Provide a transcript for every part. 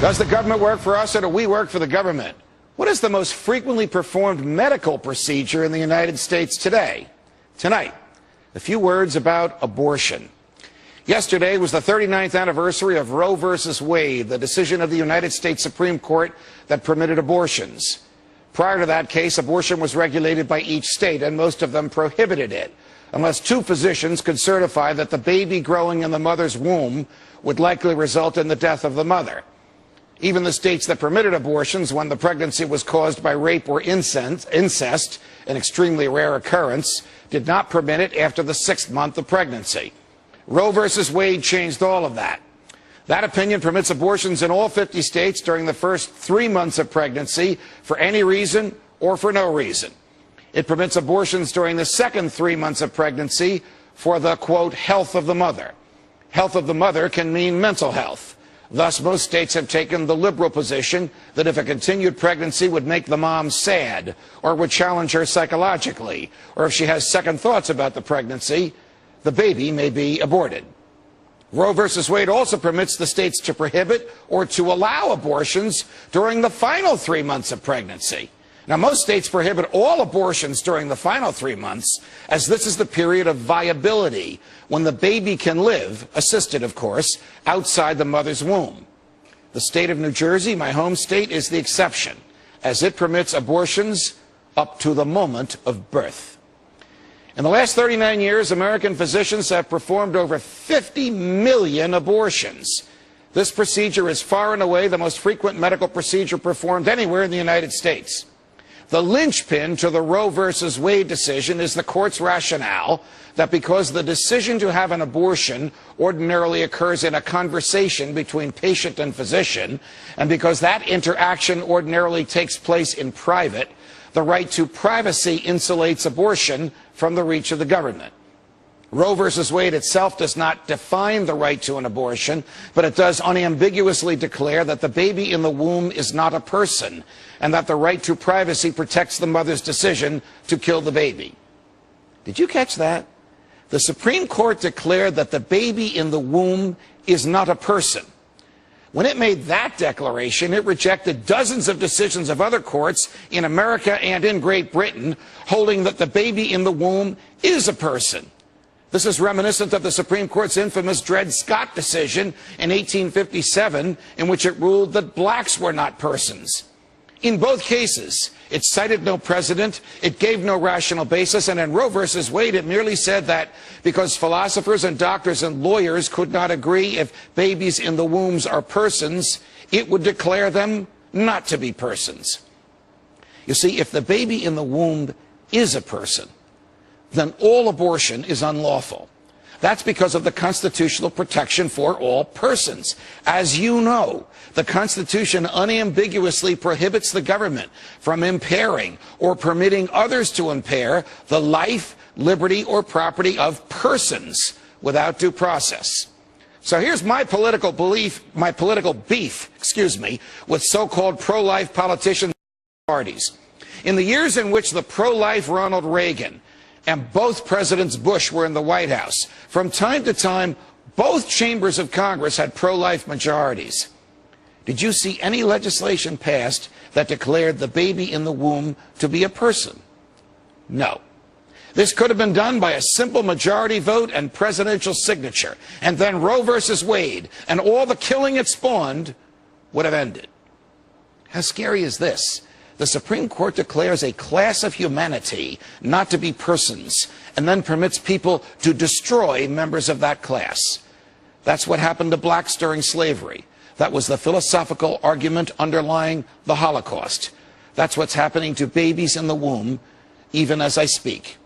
Does the government work for us or do we work for the government? What is the most frequently performed medical procedure in the United States today? Tonight, a few words about abortion. Yesterday was the 39th anniversary of Roe v. Wade, the decision of the United States Supreme Court that permitted abortions. Prior to that case, abortion was regulated by each state, and most of them prohibited it, unless two physicians could certify that the baby growing in the mother's womb would likely result in the death of the mother. Even the states that permitted abortions when the pregnancy was caused by rape or incest, an extremely rare occurrence, did not permit it after the 6th month of pregnancy. Roe v. Wade changed all of that. That opinion permits abortions in all 50 states during the first 3 months of pregnancy for any reason or for no reason. It permits abortions during the second 3 months of pregnancy for the, quote, health of the mother. Health of the mother can mean mental health. Thus, most states have taken the liberal position that if a continued pregnancy would make the mom sad or would challenge her psychologically, or if she has second thoughts about the pregnancy, the baby may be aborted. Roe v. Wade also permits the states to prohibit or to allow abortions during the final 3 months of pregnancy. Now, most states prohibit all abortions during the final 3 months, as this is the period of viability when the baby can live, assisted of course, outside the mother's womb. The state of New Jersey, my home state, is the exception, as it permits abortions up to the moment of birth. In the last 39 years, American physicians have performed over 50 million abortions. This procedure is far and away the most frequent medical procedure performed anywhere in the United States. The linchpin to the Roe v. Wade decision is the court's rationale that because the decision to have an abortion ordinarily occurs in a conversation between patient and physician, and because that interaction ordinarily takes place in private, the right to privacy insulates abortion from the reach of the government. Roe v. Wade itself does not define the right to an abortion, but it does unambiguously declare that the baby in the womb is not a person, and that the right to privacy protects the mother's decision to kill the baby. Did you catch that? The Supreme Court declared that the baby in the womb is not a person. When it made that declaration, it rejected dozens of decisions of other courts in America and in Great Britain holding that the baby in the womb is a person. This is reminiscent of the Supreme Court's infamous Dred Scott decision in 1857, in which it ruled that blacks were not persons. In both cases, it cited no precedent, it gave no rational basis, and in Roe v. Wade, it merely said that because philosophers and doctors and lawyers could not agree if babies in the wombs are persons, it would declare them not to be persons. You see, if the baby in the womb is a person, then all abortion is unlawful. That's because of the constitutional protection for all persons. As you know, the Constitution unambiguously prohibits the government from impairing or permitting others to impair the life, liberty, or property of persons without due process. So here's my political beef, with so-called pro-life politicians and parties. In the years in which the pro-life Ronald Reagan and both Presidents Bush were in the White House, from time to time, both chambers of Congress had pro-life majorities. Did you see any legislation passed that declared the baby in the womb to be a person? No. This could have been done by a simple majority vote and presidential signature, and then Roe v. Wade and all the killing it spawned would have ended. How scary is this? The Supreme Court declares a class of humanity not to be persons, and then permits people to destroy members of that class. That's what happened to blacks during slavery. That was the philosophical argument underlying the Holocaust. That's what's happening to babies in the womb, even as I speak.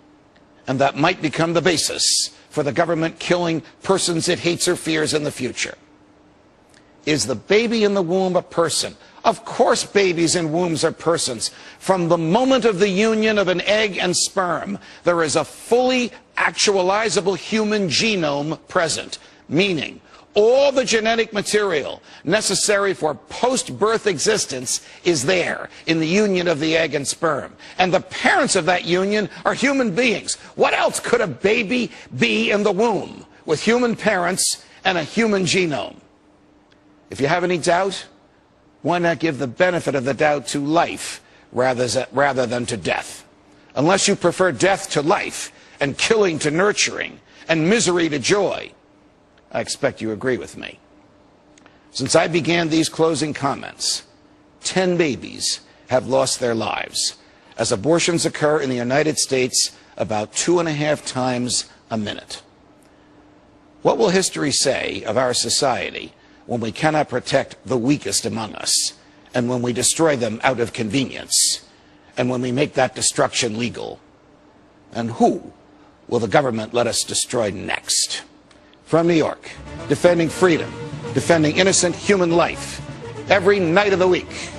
And that might become the basis for the government killing persons it hates or fears in the future. Is the baby in the womb a person? Of course babies in wombs are persons. From the moment of the union of an egg and sperm, there is a fully actualizable human genome present, meaning all the genetic material necessary for post-birth existence is there in the union of the egg and sperm. And the parents of that union are human beings. What else could a baby be in the womb with human parents and a human genome? If you have any doubt, Why not give the benefit of the doubt to life rather than to death? Unless you prefer death to life and killing to nurturing and misery to joy, I expect you agree with me. Since I began these closing comments, 10 babies have lost their lives as abortions occur in the United States about 2.5 times a minute. What will history say of our society when we cannot protect the weakest among us, and when we destroy them out of convenience, and when we make that destruction legal? And who will the government let us destroy next? From New York, defending freedom, defending innocent human life, every night of the week.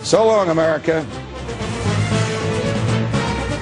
So long, America.